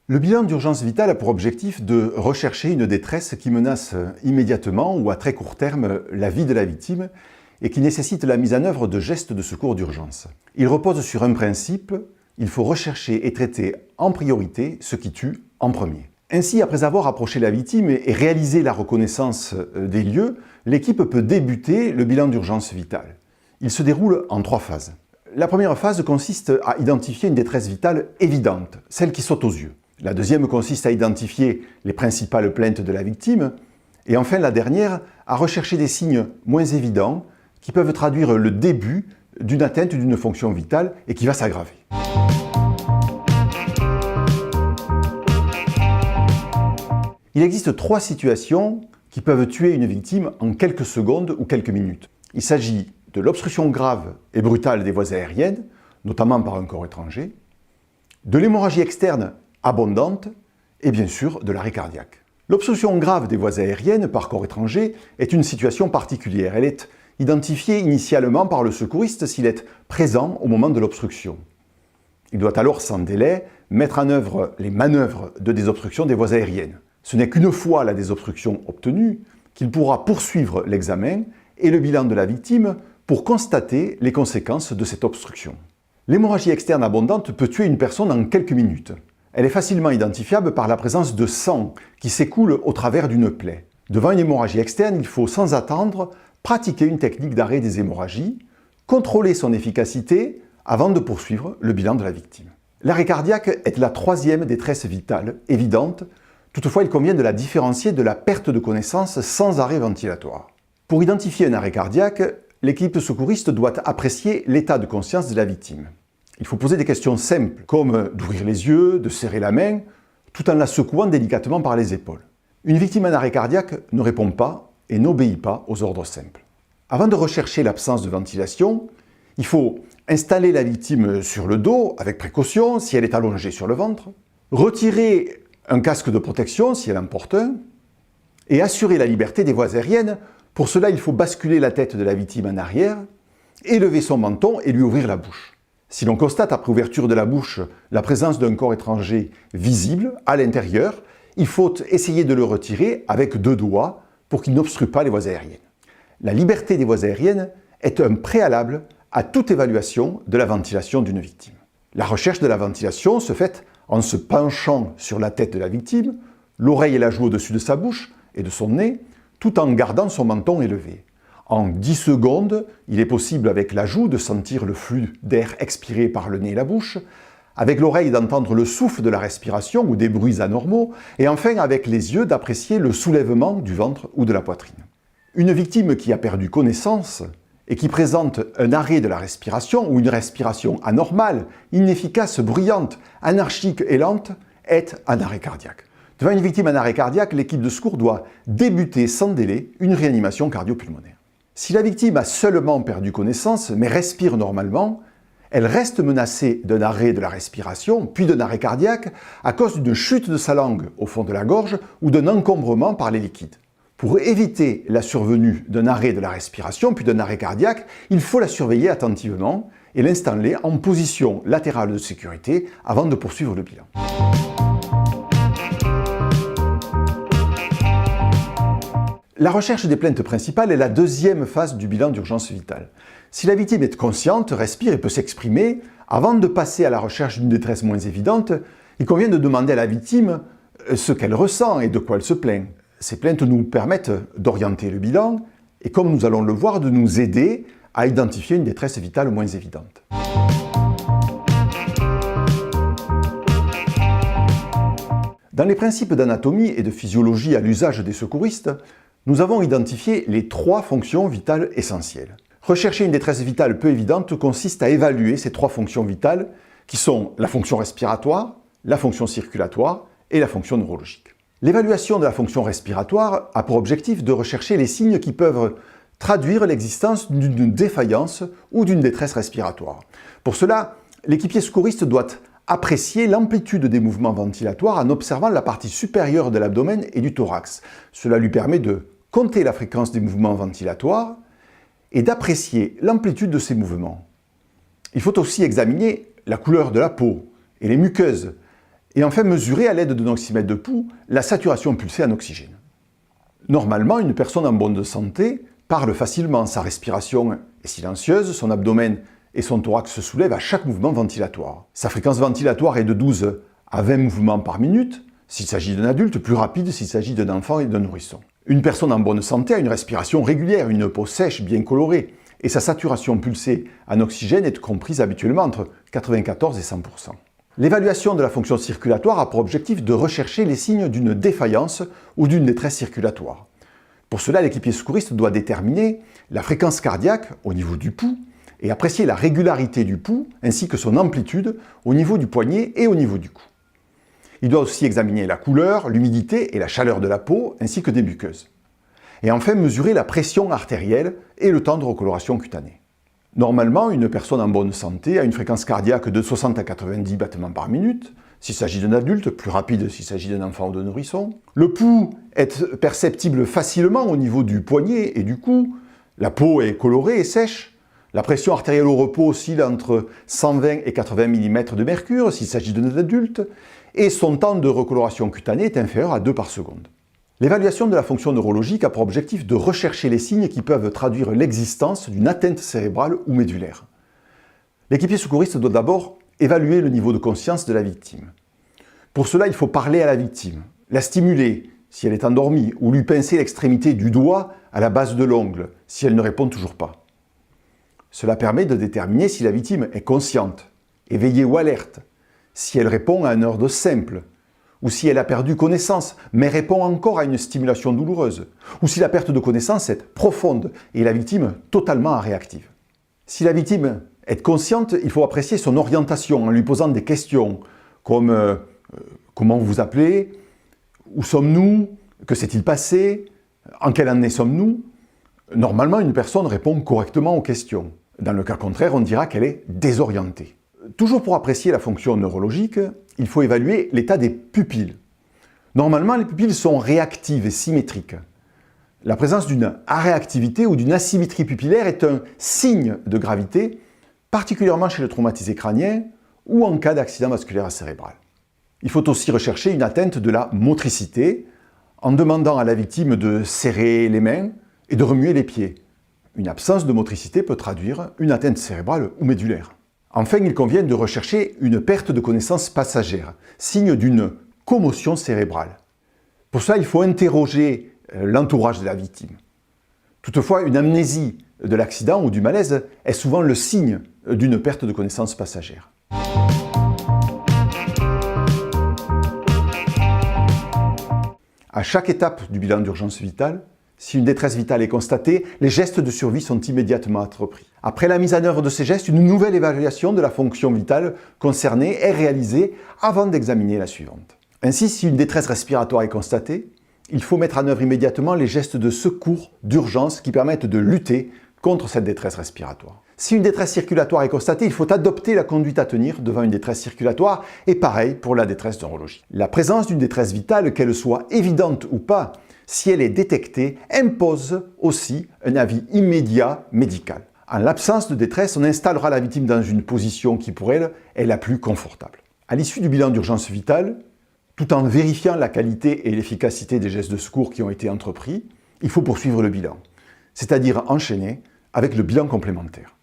Le bilan d'urgence vitale a pour objectif de rechercher une détresse qui menace immédiatement ou à très court terme la vie de la victime et qui nécessite la mise en œuvre de gestes de secours d'urgence. Il repose sur un principe, il faut rechercher et traiter en priorité ce qui tue en premier. Ainsi, après avoir approché la victime et réalisé la reconnaissance des lieux, l'équipe peut débuter le bilan d'urgence vitale. Il se déroule en 3 phases. La première phase consiste à identifier une détresse vitale évidente, celle qui saute aux yeux. La deuxième consiste à identifier les principales plaintes de la victime. Et enfin, la dernière, à rechercher des signes moins évidents qui peuvent traduire le début d'une atteinte d'une fonction vitale et qui va s'aggraver. Il existe 3 situations qui peuvent tuer une victime en quelques secondes ou quelques minutes. Il s'agit de l'obstruction grave et brutale des voies aériennes, notamment par un corps étranger, de l'hémorragie externe abondante et bien sûr de l'arrêt cardiaque. L'obstruction grave des voies aériennes par corps étranger est une situation particulière. Elle est identifiée initialement par le secouriste s'il est présent au moment de l'obstruction. Il doit alors sans délai mettre en œuvre les manœuvres de désobstruction des voies aériennes. Ce n'est qu'une fois la désobstruction obtenue qu'il pourra poursuivre l'examen et le bilan de la victime pour constater les conséquences de cette obstruction. L'hémorragie externe abondante peut tuer une personne en quelques minutes. Elle est facilement identifiable par la présence de sang qui s'écoule au travers d'une plaie. Devant une hémorragie externe, il faut sans attendre pratiquer une technique d'arrêt des hémorragies, contrôler son efficacité avant de poursuivre le bilan de la victime. L'arrêt cardiaque est la 3e détresse vitale évidente, toutefois il convient de la différencier de la perte de connaissance sans arrêt ventilatoire. Pour identifier un arrêt cardiaque, l'équipe secouriste doit apprécier l'état de conscience de la victime. Il faut poser des questions simples, comme d'ouvrir les yeux, de serrer la main, tout en la secouant délicatement par les épaules. Une victime en arrêt cardiaque ne répond pas et n'obéit pas aux ordres simples. Avant de rechercher l'absence de ventilation, il faut installer la victime sur le dos avec précaution si elle est allongée sur le ventre, retirer un casque de protection si elle en porte un, et assurer la liberté des voies aériennes. Pour cela, il faut basculer la tête de la victime en arrière, élever son menton et lui ouvrir la bouche. Si l'on constate après ouverture de la bouche la présence d'un corps étranger visible à l'intérieur, il faut essayer de le retirer avec 2 doigts pour qu'il n'obstrue pas les voies aériennes. La liberté des voies aériennes est un préalable à toute évaluation de la ventilation d'une victime. La recherche de la ventilation se fait en se penchant sur la tête de la victime, l'oreille et la joue au-dessus de sa bouche et de son nez, tout en gardant son menton élevé. En 10 secondes, il est possible avec la joue de sentir le flux d'air expiré par le nez et la bouche, avec l'oreille d'entendre le souffle de la respiration ou des bruits anormaux, et enfin avec les yeux d'apprécier le soulèvement du ventre ou de la poitrine. Une victime qui a perdu connaissance et qui présente un arrêt de la respiration ou une respiration anormale, inefficace, bruyante, anarchique et lente est en arrêt cardiaque. Devant une victime en arrêt cardiaque, l'équipe de secours doit débuter sans délai une réanimation cardio-pulmonaire. Si la victime a seulement perdu connaissance, mais respire normalement, elle reste menacée d'un arrêt de la respiration, puis d'un arrêt cardiaque, à cause d'une chute de sa langue au fond de la gorge ou d'un encombrement par les liquides. Pour éviter la survenue d'un arrêt de la respiration, puis d'un arrêt cardiaque, il faut la surveiller attentivement et l'installer en position latérale de sécurité avant de poursuivre le bilan. La recherche des plaintes principales est la 2e phase du bilan d'urgence vitale. Si la victime est consciente, respire et peut s'exprimer, avant de passer à la recherche d'une détresse moins évidente, il convient de demander à la victime ce qu'elle ressent et de quoi elle se plaint. Ces plaintes nous permettent d'orienter le bilan et, comme nous allons le voir, de nous aider à identifier une détresse vitale moins évidente. Dans les principes d'anatomie et de physiologie à l'usage des secouristes, nous avons identifié les 3 fonctions vitales essentielles. Rechercher une détresse vitale peu évidente consiste à évaluer ces 3 fonctions vitales qui sont la fonction respiratoire, la fonction circulatoire et la fonction neurologique. L'évaluation de la fonction respiratoire a pour objectif de rechercher les signes qui peuvent traduire l'existence d'une défaillance ou d'une détresse respiratoire. Pour cela, l'équipier secouriste doit apprécier l'amplitude des mouvements ventilatoires en observant la partie supérieure de l'abdomen et du thorax. Cela lui permet de compter la fréquence des mouvements ventilatoires et d'apprécier l'amplitude de ces mouvements. Il faut aussi examiner la couleur de la peau et les muqueuses Et enfin, mesurer à l'aide d'un oxymètre de pouls la saturation pulsée en oxygène. Normalement, une personne en bonne santé parle facilement, sa respiration est silencieuse, son abdomen et son thorax se soulèvent à chaque mouvement ventilatoire. Sa fréquence ventilatoire est de 12 à 20 mouvements par minute, s'il s'agit d'un adulte, plus rapide s'il s'agit d'un enfant et d'un nourrisson. Une personne en bonne santé a une respiration régulière, une peau sèche, bien colorée, et sa saturation pulsée en oxygène est comprise habituellement entre 94 et 100%. L'évaluation de la fonction circulatoire a pour objectif de rechercher les signes d'une défaillance ou d'une détresse circulatoire. Pour cela, l'équipier secouriste doit déterminer la fréquence cardiaque au niveau du pouls et apprécier la régularité du pouls ainsi que son amplitude au niveau du poignet et au niveau du cou. Il doit aussi examiner la couleur, l'humidité et la chaleur de la peau ainsi que des muqueuses. Et enfin, mesurer la pression artérielle et le temps de recoloration cutanée. Normalement, une personne en bonne santé a une fréquence cardiaque de 60 à 90 battements par minute, s'il s'agit d'un adulte, plus rapide s'il s'agit d'un enfant ou d'un nourrisson. Le pouls est perceptible facilement au niveau du poignet et du cou. La peau est colorée et sèche. La pression artérielle au repos oscille entre 120 et 80 mm de mercure s'il s'agit d'un adulte, et son temps de recoloration cutanée est inférieur à 2 par seconde. L'évaluation de la fonction neurologique a pour objectif de rechercher les signes qui peuvent traduire l'existence d'une atteinte cérébrale ou médulaire. L'équipier secouriste doit d'abord évaluer le niveau de conscience de la victime. Pour cela, il faut parler à la victime, la stimuler si elle est endormie, ou lui pincer l'extrémité du doigt à la base de l'ongle si elle ne répond toujours pas. Cela permet de déterminer si la victime est consciente, éveillée ou alerte, si elle répond à un ordre simple, ou si elle a perdu connaissance, mais répond encore à une stimulation douloureuse, ou si la perte de connaissance est profonde et la victime totalement réactive. Si la victime est consciente, il faut apprécier son orientation en lui posant des questions comme comment vous vous appelez, où sommes-nous, que s'est-il passé, en quelle année sommes-nous. Normalement, une personne répond correctement aux questions. Dans le cas contraire, on dira qu'elle est désorientée. Toujours pour apprécier la fonction neurologique, il faut évaluer l'état des pupilles. Normalement, les pupilles sont réactives et symétriques. La présence d'une aréactivité ou d'une asymétrie pupillaire est un signe de gravité, particulièrement chez le traumatisé crânien ou en cas d'accident vasculaire cérébral. Il faut aussi rechercher une atteinte de la motricité en demandant à la victime de serrer les mains et de remuer les pieds. Une absence de motricité peut traduire une atteinte cérébrale ou médulaire. Enfin, il convient de rechercher une perte de connaissance passagère, signe d'une commotion cérébrale. Pour cela, il faut interroger l'entourage de la victime. Toutefois, une amnésie de l'accident ou du malaise est souvent le signe d'une perte de connaissance passagère. À chaque étape du bilan d'urgence vitale, si une détresse vitale est constatée, les gestes de survie sont immédiatement entrepris. Après la mise en œuvre de ces gestes, une nouvelle évaluation de la fonction vitale concernée est réalisée avant d'examiner la suivante. Ainsi, si une détresse respiratoire est constatée, il faut mettre en œuvre immédiatement les gestes de secours d'urgence qui permettent de lutter contre cette détresse respiratoire. Si une détresse circulatoire est constatée, il faut adopter la conduite à tenir devant une détresse circulatoire et pareil pour la détresse neurologique. La présence d'une détresse vitale, qu'elle soit évidente ou pas, si elle est détectée, impose aussi un avis immédiat médical. En l'absence de détresse, on installera la victime dans une position qui pour elle est la plus confortable. À l'issue du bilan d'urgence vitale, tout en vérifiant la qualité et l'efficacité des gestes de secours qui ont été entrepris, il faut poursuivre le bilan, c'est-à-dire enchaîner avec le bilan complémentaire.